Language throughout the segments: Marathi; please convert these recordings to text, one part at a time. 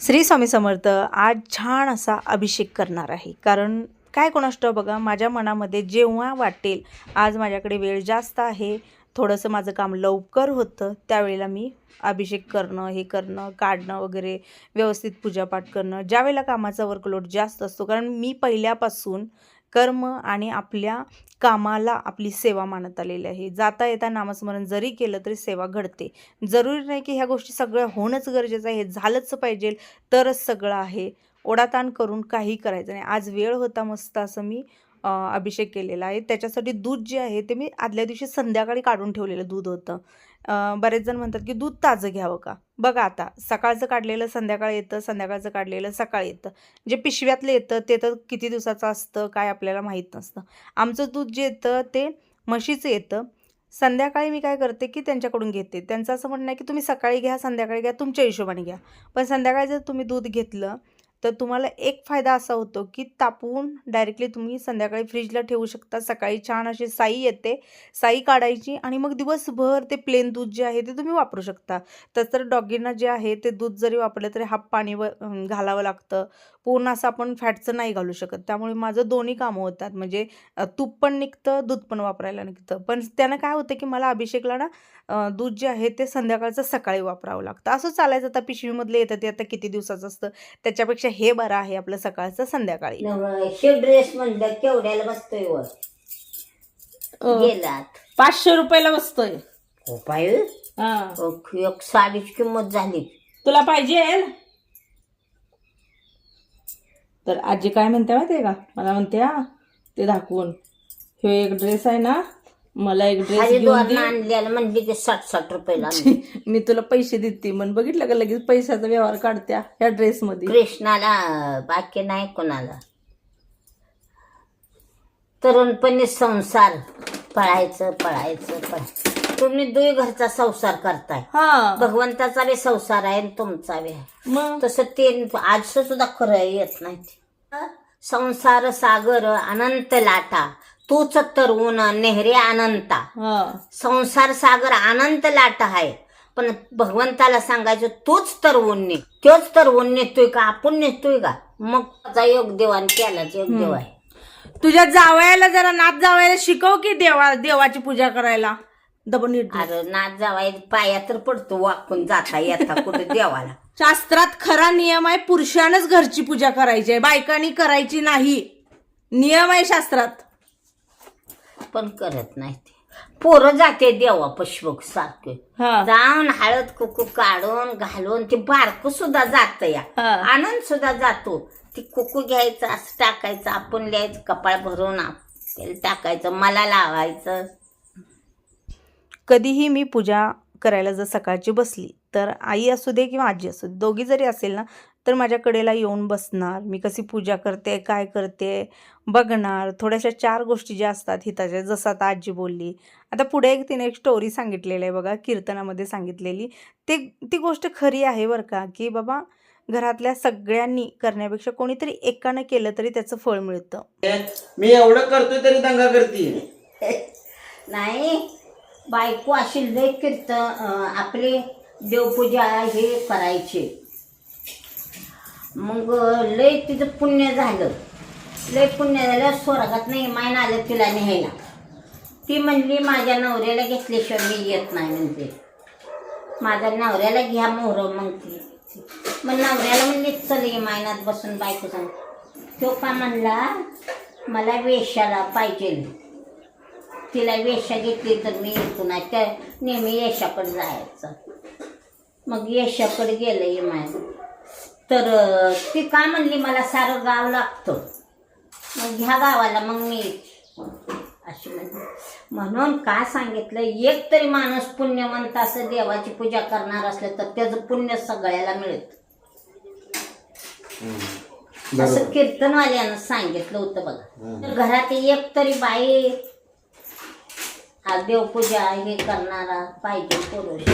श्री स्वामी समर्थ. आज छान असा अभिषेक करणार आहे. कारण काय कोणास ठाऊक बघा, माझ्या मनामध्ये जेव्हा वाटेल आज माझ्याकडे वेळ जास्त आहे, थोडंसं माझं काम लवकर होतं, त्यावेळेला मी अभिषेक करणं, हे करणं, काढणं वगैरे, व्यवस्थित पूजापाठ करणं, ज्यावेळेला कामाचा वर्कलोड जास्त असतो. कारण मी पहिल्यापासून कर्म आणि आपल्या कामाला आपली सेवा मानत आलेली आहे. जाता येता नामस्मरण जरी केलं तरी सेवा घडते. जरुरी नाही की ह्या गोष्टी सगळ्या होणंच गरजेचं आहे, हे झालंच पाहिजे तरच सगळं आहे. ओढाताण करून काही करायचं नाही. आज वेळ होता मस्त असं मी अभिषेक केलेला आहे. त्याच्यासाठी दूध जे आहे ते मी आदल्या दिवशी संध्याकाळी काढून ठेवलेलं दूध होतं. बरेच जण म्हणतात की दूध ताजं घ्यावं का? बघा आता सकाळचं काढलेलं संध्याकाळी येतं, संध्याकाळचं काढलेलं सकाळी येतं. जे पिशव्यातलं येतं ते तर किती दिवसाचं असतं काय आपल्याला माहीत नसतं. आमचं दूध जे येतं ते म्हशीचं येतं. संध्याकाळी मी काय करते की त्यांच्याकडून घेते. त्यांचं असं म्हणणं आहे की तुम्ही सकाळी घ्या, संध्याकाळी घ्या, तुमच्या हिशोबाने घ्या. पण संध्याकाळी जर तुम्ही दूध घेतलं तर तुम्हाला एक फायदा असा होतो की तापवून डायरेक्टली तुम्ही संध्याकाळी फ्रीजला ठेवू शकता. सकाळी छान अशी साई येते, साई काढायची आणि मग दिवसभर ते प्लेन दूध जे आहे ते तुम्ही वापरू शकता. तर डॉगींना जे आहे ते दूध जरी वापरलं तरी हाफ पाणी घालावं लागतं. पूर्ण असं आपण फॅटचं नाही घालू शकत. त्यामुळे माझं दोन्ही कामं होतात. म्हणजे तूप पण निघतं, दूध पण वापरायला निघतं. पण त्यानं काय होतं की मला अभिषेकला ना दूध जे आहे ते संध्याकाळचं सकाळी वापरावं लागतं. असं चालायचं. आता पिशवीमधलं येतं ते आता किती दिवसाचं असतं, त्याच्यापेक्षा हे बरं आहे आपलं सकाळचं संध्याकाळी. शिव ड्रेस म्हणलं केवढ्याला बसतोय वर गेलात 500 रुपयाला बसतोय. हो पाय एक साडीची किंमत झाली. तुला पाहिजे तर आजी काय म्हणते माहिती आहे का? मला म्हणते ते दाखवून, हे एक ड्रेस आहे ना, मला एक ड्रेस घेऊन दे. आणलेला म्हणजे ते 60-60 रुपयाला मी तुला पैसे देते म्हण. बघितलं का लगेच पैशाचा व्यवहार काढत्या ह्या ड्रेस मध्ये. कृष्णाला बाकी नाही कोणाला. तरुणपणी संसार पळायचं पळायचं पळायचं. तुम्ही दुई घरचा संसार करताय. भगवंताचा बी संसार आहे आणि तुमचा बी आहे. तसं ते आज सुद्धा खरं येत नाही. संसार सागर अनंत लाटा, तूच तरवून नेहरे अनंता. संसार सागर अनंत लाटा आहे, पण भगवंताला सांगायचं तूच तरवून ने. तोच तरवून नेतोय का आपण नेतोय का? मग त्याचा योग देव आणि त्यालाच योग देव आहे. तुझ्या जावयाला जरा नाथ जावयाला शिकव की देवाची पूजा करायला. अरे नाथ जावाय पाया तर पडतो वाकून जाता येता कुठे देवाला. शास्त्रात खरा नियम आहे, पुरुषानच घरची पूजा करायची आहे, बायकांनी करायची नाही. नियम आहे शास्त्रात. पण करत नाही ते. पोरं जाते देवा पशुक सारखे जाऊन हळद कुकू काढून घालून ते बारकं सुद्धा जात या. आनंद सुद्धा जातो. ती कुकू घ्यायचं असं टाकायचं, आपण लिहायचं कपाळ भरून तेल टाकायचं, मला लावायचं. कधीही मी पूजा करायला जर सकाळची बसली तर आई असू दे किंवा आजी असू दे, दोघी जरी असेल ना तर माझ्या कडेला येऊन बसणार. मी कशी पूजा करते, काय करते बघणार. थोड्याशा 4 गोष्टी ज्या असतात हिताच्या, जसं आता आजी बोलली. आता पुढे तिने एक स्टोरी सांगितलेली आहे बघा, कीर्तनामध्ये सांगितलेली. ती गोष्ट खरी आहे बरं का, की बाबा घरातल्या सगळ्यांनी करण्यापेक्षा कोणीतरी एकानं केलं तरी त्याचं फळ मिळतं. मी एवढं करतोय तरी दंगा करते नाही. बायको अशी लय कीर्तन आपली देवपूजा हे करायची. मग लय तिचं पुण्य झालं. लय पुण्य झालं. स्वर्गात नाही मायन आलं तिला न्यायला. ती म्हणली माझ्या नवऱ्याला घेतल्याशिवाय मी येत नाही म्हणते. माझ्या नवऱ्याला घ्या मोहर. मग ती मग नवऱ्याला म्हणली चल ये मायनात बसून. बायको सांग तो का म्हणला मला वेशाला पाहिजे. तिला वेशा घेतली तर मी येतो नाही. त्या नेहमी यशाकडे जायचं. मग यशाकडे गेलं ये माय. तर ती का म्हणली मला सारं गाव लागतं, मग ह्या गावाला मग मी अशी म्हणली. म्हणून का सांगितलं, एक तरी माणूस पुण्यवंत असं देवाची पूजा करणार असलं तर त्याचं पुण्य सगळ्याला मिळत. असं कीर्तनवाल्यानं सांगितलं होतं बघा. घरात एक तरी बाई देवपूजा हे करणारा पाहिजे पुरुष.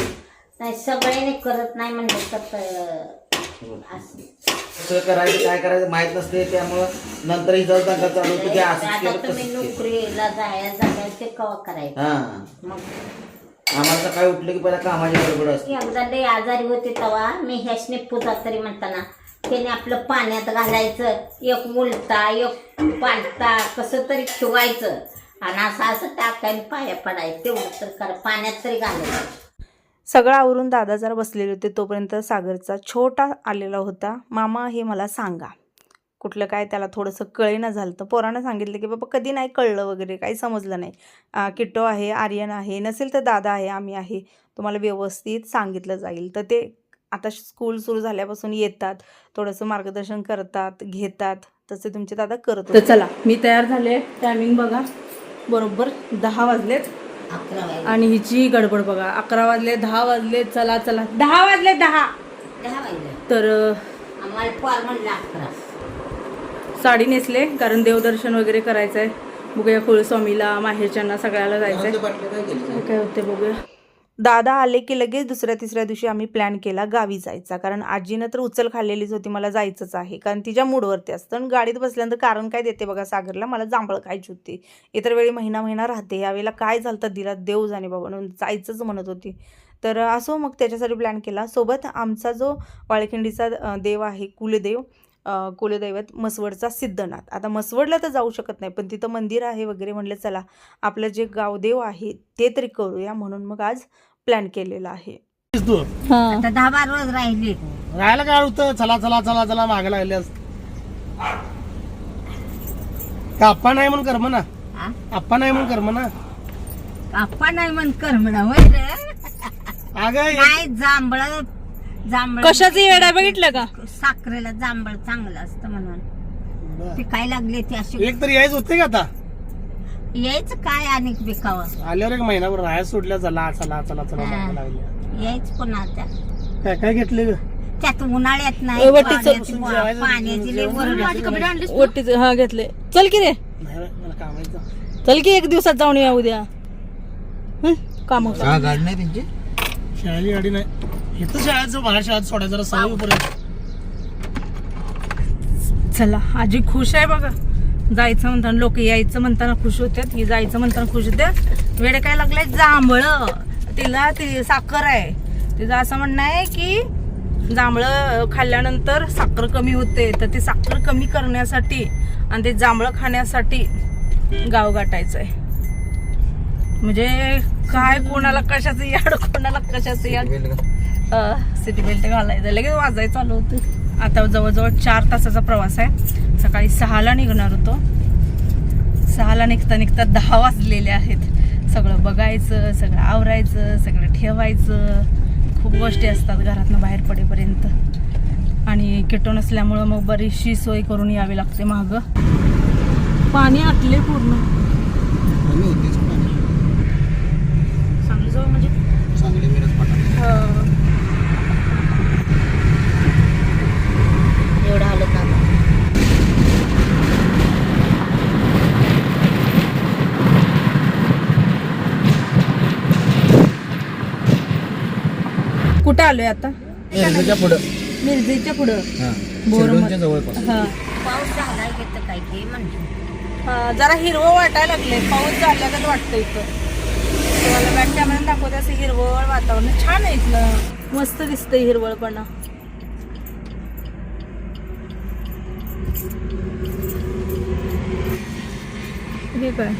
नाही सगळ्यांनी करत नाही म्हणजे करायचं काय करायचं माहित नसते. त्यामुळं नंतर ही दंगा चालू होती. आता तुम्ही नोकरीला जायचं ते कवा करायचं. मग आम्हाला सकाळी उठलं की पहिला कामाची गडबड असते. एकदा लई आजारी होते तेव्हा मी ह्यासने पुजा तरी म्हणताना त्याने आपलं पाण्यात घालायचं, एक उलटा एक पालटा कसं तरी ठेवायचं आणि असं टाकायला पाया पडायचं, तेवढं तर कर पाण्यात तरी घालायचं. सगळं आवरून दादा जरा बसलेले होते तोपर्यंत सागरचा छोटा आलेला होता. मामा हे मला सांगा, कुठलं काय त्याला थोडंसं कळेना झालं. तर पोरानं सांगितलं की बाबा कधी नाही कळलं वगैरे, काही समजलं नाही. किट्टो आहे, आर्यन आहे, नसेल तर दादा आहे, आम्ही आहे, तुम्हाला व्यवस्थित सांगितलं जाईल. तर ते आता स्कूल सुरू झाल्यापासून येतात, थोडंसं मार्गदर्शन करतात, घेतात, तसे तुमचे दादा करत होते. तर चला मी तयार झाले. टायमिंग बघा, बरोबर 10 वाजलेत 11 वाजले. आणि हिची गडबड बघा, 11 वाजले, 10 वाजले, चला चला 10 वाजले 10. 10 वाजले तर आम्हाला पोर म्हणलं 11. साडी नेसले कारण देवदर्शन वगैरे करायचं आहे. बघूया कुलस्वामीला, माहेरच्यांना, सगळ्याला जायचंय. काय होते बघूया. दादा आले की लगेच दुसऱ्या तिसऱ्या दिवशी आम्ही प्लॅन केला गावी जायचा, कारण आजीनं तर उचल खाल्लेलीच होती, मला जायचंच आहे, कारण तिच्या मूडवरती असतं. आणि गाडीत बसल्यानंतर कारण काय देते बघा सागरला, मला जांभळं खायची होती. इतर वेळी महिना राहते, यावेळेला काय झालं तर दिला देव जाणे बाबा, म्हणून जायचंच म्हणत होती. तर असो मग त्याच्यासाठी प्लॅन केला. सोबत आमचा जो वाळखिंडीचा देव आहे, कुलदैवत मसवडचा सिद्धनाथ. आता मसवडला तर जाऊ शकत नाही, पण तिथं मंदिर आहे वगैरे, म्हणलं चला आपलं जे गावदेव आहे ते तरी करूया, म्हणून मग आज प्लॅन केलेला आहे. आता 10-12 रोज राहिले. राहायला काय होतं, चला चला चला चला मागे लागल्यास का आप्पा नाही म्हणून कर्म ना, हा? आप्पा नाही म्हणून कर्म ना. आप्पा नाही म्हण कर म्हणा होय रे. अगं काय जांभळ कशाचं येडा बघितलं का? साखरेला जांभळ चांगलं असतं म्हणून ते काय लागले ते असे. एक तरी यायच होते का आता, यायचं काय अनेक बिकावं, आल्यावर एक महिनाभर राहायला सोडल्या, चला चला चला चला मागे लागल्या. यायच पुन्हा काय काय घेतले ग, त्यात उन्हाळ्यात नाही, पाण्याची लई वरड. ओटीच हा घेतले. चल की रे, नाही बाई, मला कामायचं. चल की एक दिवसात जाऊन या उद्या. काम गाडी नाही त्यांची, शाळेची गाडी नाही, इथं शाळेचं बाहेर शाळेत सोडायचं जरा सवय उपरे. चला. आजी खुश आहे बघा, जायचं म्हणताना, लोक यायचं म्हणताना खुश होत्यात, ही जायचं म्हणताना खुश होत्यात. वेळ काय लागलाय जांभळं, तिला ती साखर आहे, तिचं असं म्हणणं आहे की जांभळं खाल्ल्यानंतर साखर कमी होते, तर ती साखर कमी करण्यासाठी आणि ते जांभळं खाण्यासाठी गाव गाठायचं आहे. म्हणजे काय, कोणाला कशाचं याड, कोणाला कशाचं याड. सिटी बेल्ट घालायचं, लगेच वाजायचं चालू होतं. आता जवळजवळ 4 तासाचा प्रवास आहे. सकाळी 6ला निघणार होतो, 6ला निघता 10 वाजलेले आहेत. सगळं बघायचं, सगळं आवरायचं, सगळं ठेवायचं, खूप गोष्टी असतात घरातनं बाहेर पडेपर्यंत. आणि किटो नसल्यामुळं मग बरीचशी सोय करून यावी लागते मागं. पाणी आटले पूर्ण, चांगली जवळ म्हणजे चांगली मिरज एवढं आलं का कुठं आलोय आता? मिरजच्या पुढं, मिरजेच्या पुढं. शिरडूनच्या जवळपास. हा. पाऊस झाला घेतं काय की म्हणजे जरा हिरवं वाटायला लागले, पाऊस झाल्यागत वाटतं इथं. तुम्हाला बॅक कॅमेरा दाखवते, असं हिरवळ वातावरण छान आहे इथलं, मस्त दिसतंय हिरवळपणा. हे काय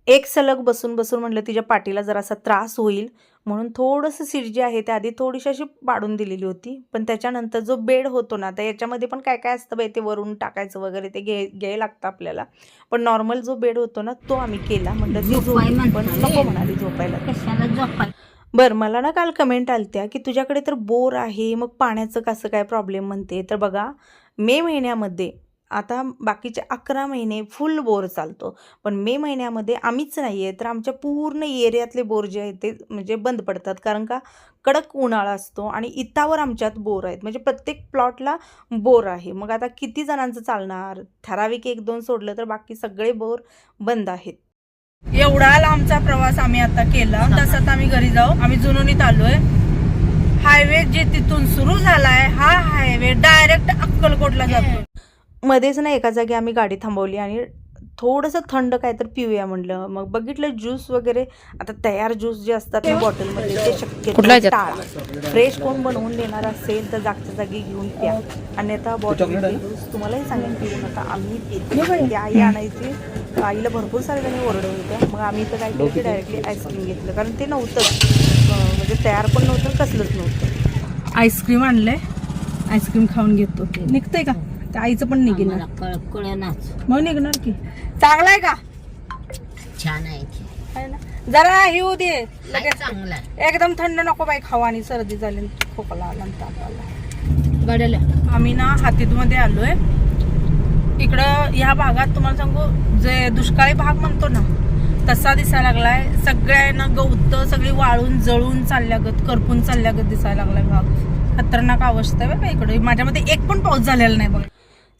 एक सलग बसून म्हणलं तिच्या पाठीला जरासा त्रास होईल म्हणून थोडंसं सीट जी आहे त्या आधी थोडीशी अशी पाडून दिलेली होती. पण त्याच्यानंतर जो बेड होतो ना, तर याच्यामध्ये पण काय काय असतं बाई, ते वरून टाकायचं वगैरे, ते घ्यायला लागतं आपल्याला. पण नॉर्मल जो बेड होतो ना, तो आम्ही केला. म्हटलं ती झोपाय, पण नको म्हणाली झोपायला. कशाला झोपाय. बरं, मला ना काल कमेंट आलत्या की तुझ्याकडे तर बोर आहे, मग पाण्याचं कसं काय प्रॉब्लेम म्हणते. तर बघा, मे महिन्यामध्ये, आता बाकीचे 11 महिने फुल बोर चालतो, पण मे महिन्यामध्ये आम्हीच नाही आहे तर आमच्या पूर्ण एरियातले बोर जे आहेत ते म्हणजे बंद पडतात, कारण का कडक उन्हाळा असतो आणि इतावर आमच्यात बोर आहेत, म्हणजे प्रत्येक प्लॉटला बोर आहे. मग आता किती जणांचं चालणार, ठराविक 1-2 सोडलं तर बाकी सगळे बोर बंद आहेत. एवढा लांबचा प्रवास आम्ही आता केला, तसं आम्ही घरी जाऊ. आम्ही जुनोनीत आलोय. हायवे जे तिथून सुरू झालाय, हा हायवे डायरेक्ट अक्कलकोटला जातो. मध्येच ना एका जागी आम्ही गाडी थांबवली आणि थोडंसं थंड काय तर पिऊया म्हणलं. मग बघितलं ज्यूस वगैरे, आता तयार ज्यूस जे असतात ना बॉटलमध्ये ते शक्यतो टाळा. फ्रेश कोण बनवून देणार असेल तर जागच्या जागी घेऊन प्या. आणि आता बॉटलमध्ये ज्यूस तुम्हालाही सांगेन पिऊ नका. आम्ही पितो, ती आई आणायची, आईला भरपूर सारे जणी ओरडत होत्या. मग आम्ही तर काय केलं की डायरेक्टली आईस्क्रीम घेतलं, कारण ते नव्हतंच, म्हणजे तयार पण नव्हतं, कसलंच नव्हतं. आईस्क्रीम आणलंय, आईस्क्रीम खाऊन घेतो. निघतंय का? त्या आईचं पण निघेल ना. कळनाच. मग निघणार की. चांगला आहे का? छान आहे की. आहे ना? जरा हे होऊ दे लगेच. चांगला आहे. एकदम थंड नको बाई खाऊ, आणि सर्दी झाली, खोकला आला, ताप आला. गाड्याला आम्ही ना हातीतमध्ये आलोय. इकडं ह्या भागात तुम्हाला सांगू, जे दुष्काळी भाग म्हणतो ना तसा दिसायला लागलाय. सगळ्यांना गवत सगळी वाळून जळून चालल्यागत, करपून चालल्यागत दिसायला लागलाय भाग. खतरनाक अवस्था आहे बघा इकडे. माझ्यामध्ये एक पण पाऊस झालेला नाही बघा.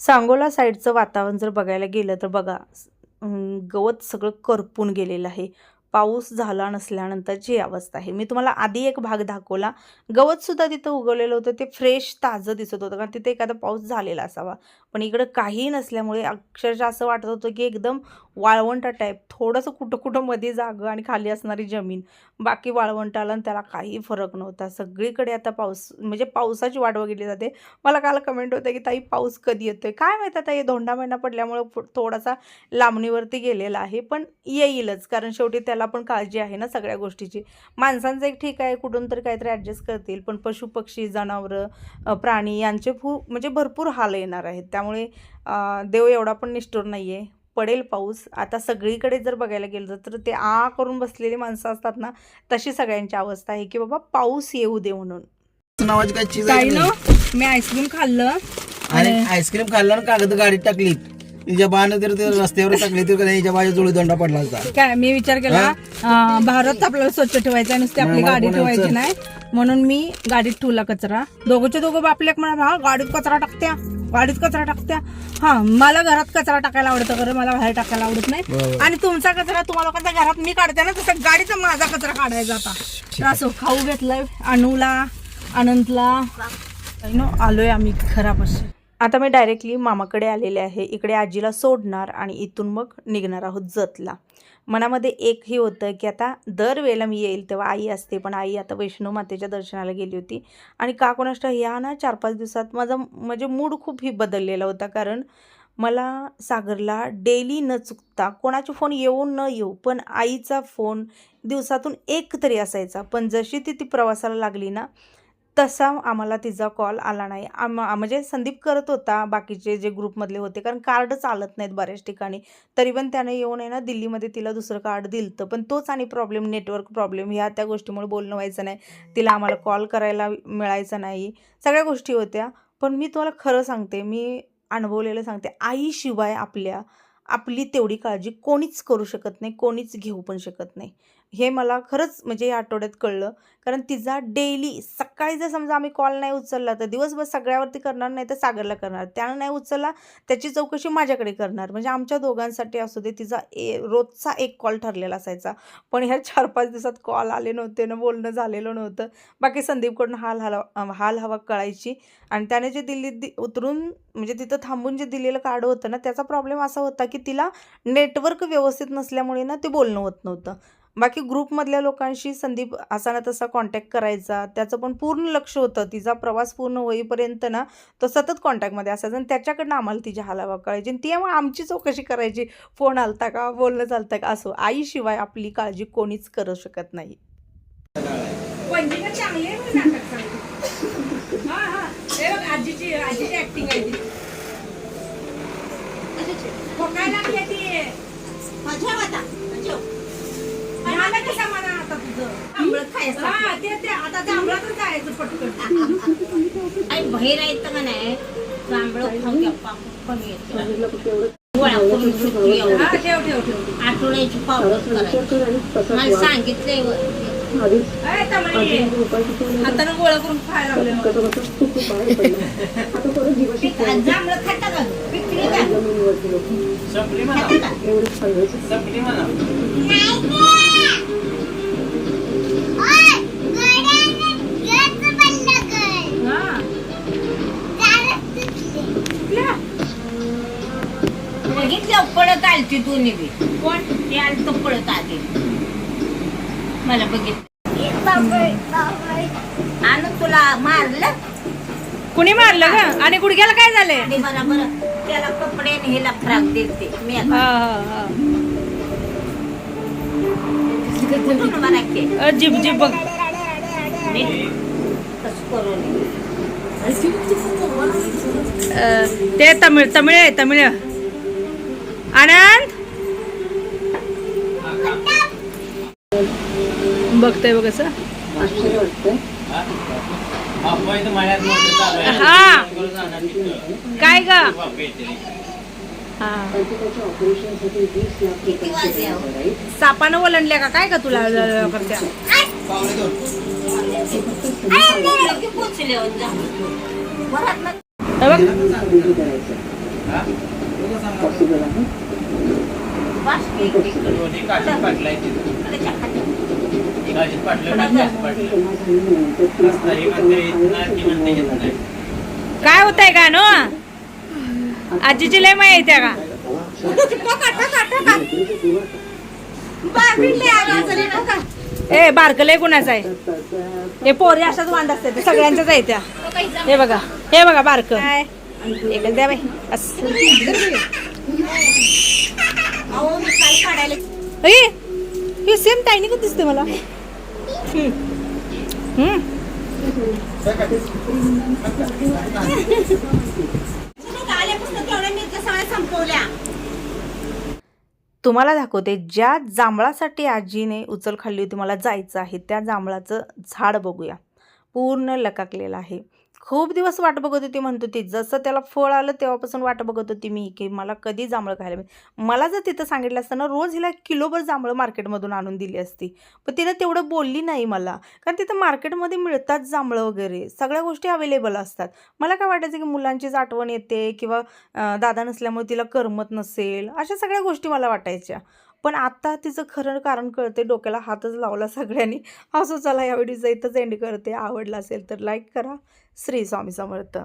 सांगोला साईडचं वातावरण जर बघायला गेलं तर बघा, गवत सगळं करपून गेलेलं आहे. पाऊस झाला नसल्यानंतरची अवस्था आहे. मी तुम्हाला आधी एक भाग दाखवला, गवतसुद्धा तिथं उगवलेलं होतं, ते फ्रेश ताजं दिसत होतं, कारण तिथे एखादा पाऊस झालेला असावा. पण इकडं काही नसल्यामुळे अक्षरशः असं वाटत होतं की एकदम वाळवंटा टाईप, थोडंसं कुठं कुठं मध्ये जागं आणि खाली असणारी जमीन, बाकी वाळवंट आलं, आणि त्याला काही फरक नव्हता. सगळीकडे आता पाऊस, म्हणजे पावसाची वाट बघितली जाते. मला काल कमेंट होतं की ताई पाऊस कधी येतोय काय माहीत. आता हे धोंडा महिना पडल्यामुळं थोडासा लांबणीवरती गेलेला आहे, पण येईलच, कारण शेवटी त्याला पण काळजी आहे ना सगळ्या गोष्टीची. माणसांचं एक ठीक आहे, कुठून तरी काहीतरी ॲडजस्ट करतील, पण पशु पक्षी, जनावरं, प्राणी यांचे म्हणजे भरपूर हाल येणार आहेत. त्यामुळे देव एवढा पण निष्ठुर नाही आहे, पडेल पाऊस. आता सगळीकडे जर बघायला गेलं तर ते करून बसलेली माणसं असतात ना, तशी सगळ्यांची अवस्था आहे की बाबा पाऊस येऊ दे म्हणून. नावाची काय चीज काही ना, मी आईस्क्रीम खाल्लं आणि आईस्क्रीम खाल्लं आणि कागद गाडीत टाकली. तिच्या बाण तर ते रस्त्यावर टाकली तर हिच्या बाजूला जुळी दंडा पडला असता. काय मी विचार केला, भारत आपल्याला स्वच्छ ठेवायचा, नुसती आपली गाडी ठेवायची नाही, म्हणून मी गाडीत ठेवला कचरा. दोघंचे दोघं बापले म्हणा, गाडीत कचरा टाकत्या, गाडीत कचरा टाकत्या. हा, मला घरात कचरा टाकायला आवडतं, खरं मला बाहेर टाकायला आवडत नाही. आणि तुमचा कचरा तुम्हाला लोकांच्या घरात मी काढते ना, तसं गाडीचा माझा कचरा काढायचा. आता असं खाऊ घेतलंय, अनूला, अनंतला, आलोय आम्ही खराब असे. आता मी डायरेक्टली मामाकडे आलेले आहे. इकडे आजीला सोडणार आणि इथून मग निघणार आहोत जतला. मनामध्ये एकही होतं की आता दरवेळेला मी येईल तेव्हा आई असते, पण आई आता वैष्णो मातेच्या दर्शनाला गेली होती. आणि का कोणाष्ट ह्या ना 4-5 दिवसात माझा म्हणजे मूड खूप बदललेला होता, कारण मला सागरला डेली न चुकता कोणाचे फोन येऊ न येऊ, पण आईचा फोन दिवसातून एक तरी असायचा. पण जशी ती प्रवासाला लागली ना, तसा आम्हाला तिचा कॉल आला नाही. म्हणजे संदीप करत होता, बाकीचे जे ग्रुपमधले होते, कारण कार्ड चालत नाहीत बऱ्याच ठिकाणी. तरी पण त्याने येऊन आहे ना दिल्लीमध्ये तिला दुसरं कार्ड दिलं, पण तोच आणि प्रॉब्लेम, नेटवर्क प्रॉब्लेम, ह्या त्या गोष्टीमुळे बोलणं व्हायचं नाही, तिला आम्हाला कॉल करायला मिळायचं नाही, सगळ्या गोष्टी होत्या. पण मी तुम्हाला खरं सांगते, मी अनुभवलेलं सांगते, आईशिवाय आपली तेवढी काळजी कोणीच करू शकत नाही, कोणीच घेऊ पण शकत नाही. हे मला खरंच म्हणजे या आठवड्यात कळलं, कारण तिचा डेली सकाळी जर समजा आम्ही कॉल नाही उचलला तर दिवसभर सगळ्यावरती करणार, नाही तर सागरला करणार, त्यानं नाही उचलला त्याची चौकशी माझ्याकडे करणार. म्हणजे आमच्या दोघांसाठी असू दे तिचा रोजचा एक कॉल ठरलेला असायचा. पण ह्या 4-5 दिवसात कॉल आले नव्हते ना, बोलणं झालेलं नव्हतं. बाकी संदीपकडून हाल हवा कळायची. आणि त्याने जे दिल्लीत उतरून म्हणजे तिथं थांबून जे दिलेलं कार्ड होतं ना, त्याचा प्रॉब्लेम असा होता की तिला नेटवर्क व्यवस्थित नसल्यामुळे ना ते बोलणं होत नव्हतं. बाकी ग्रुपमधल्या लोकांशी संदीप असा ना तसा कॉन्टॅक्ट करायचा, त्याचं पण पूर्ण लक्ष होतं. तिचा प्रवास पूर्ण होईपर्यंत ना तो सतत कॉन्टॅक्टमध्ये असायचा, आणि त्याच्याकडनं आम्हाला तिच्या हालावा कळायची, आणि ती मग आमची चौकशी करायची, फोन आलता का, बोलणं चालतं का. असो, आईशिवाय आपली काळजी कोणीच करू शकत नाही. आजीची ऍक्टिंग आहे ती. आता जांभळातच जायचं पटकन. बाहेर यायचं का नाही, जांभळं खाऊन कमी येतं. गोळा करून ठेव आठवड्याची पावडर करायची. मला सांगितलंय हातानं गोळा करून खायला लागले. जांभळं खाता का, पिकली का, बघितलं पडत आलती दोन्ही बी कोण ते आलं पळत आले मला बघितलं आणि तुला मारलं कुणी मारलं का आणि गुडघ्याला काय झालंय आणि बरोबर त्याला कपडे आणि हिला फ्राक दिलते मी आता हा हा हा कुठून मला के जिब जिब बघ मी कसं करून ते तमिळ आहे तमिळ आनंद बघतोय बघ असं हा काय ग हा किती वाजले अहो? सापानं ओलांडल्या का काय का तुला करत्या लगे पोचले हो जा. वरात ना हे बघ बस की इकडे. त्याच्या खाली. काय होतंय का नो आजीची लय माहिती आहे का ए बारकलय कुणाचं आहे हे पोरी अशाच वांड असते ते सगळ्यांच्याच आहे त्या हे बघा बारक एकच द्या बाई बस अहो मी काय काढायला ही सेम टायनी का दिसते मला आल्यापासून तेवढ्या नीट सगळ्या संपवल्या तुम्हाला दाखवते ज्या जांभळासाठी आजीने उचल खाल्ली होती मला जायचं आहे त्या जांभळाचं झाड बघूया पूर्ण लकाकलेलं आहे खूप दिवस वाट बघत होती म्हणत होती जसं त्याला फळ आलं तेव्हापासून वाट बघत होती मी की मला कधी जांभळं खायला मिळेल मला जर तिथं सांगितलं असतं रोज हिला किलोभर जांभळं मार्केटमधून आणून दिली असती पण तिनं तेवढं बोलली नाही मला कारण तिथं मार्केटमध्ये मिळतात जांभळं वगैरे सगळ्या गोष्टी अवेलेबल असतात मला काय वाटायचं की मुलांचीच आठवण येते किंवा दादा नसल्यामुळे तिला करमत नसेल अशा सगळ्या गोष्टी मला वाटायच्या पण आता तिचं खरं कारण कळते डोक्याला हातच लावला सगळ्यांनी असं चला या व्हिडिओचा इथंच एंड करते आवडला असेल तर लाईक करा श्री स्वामी समर्थ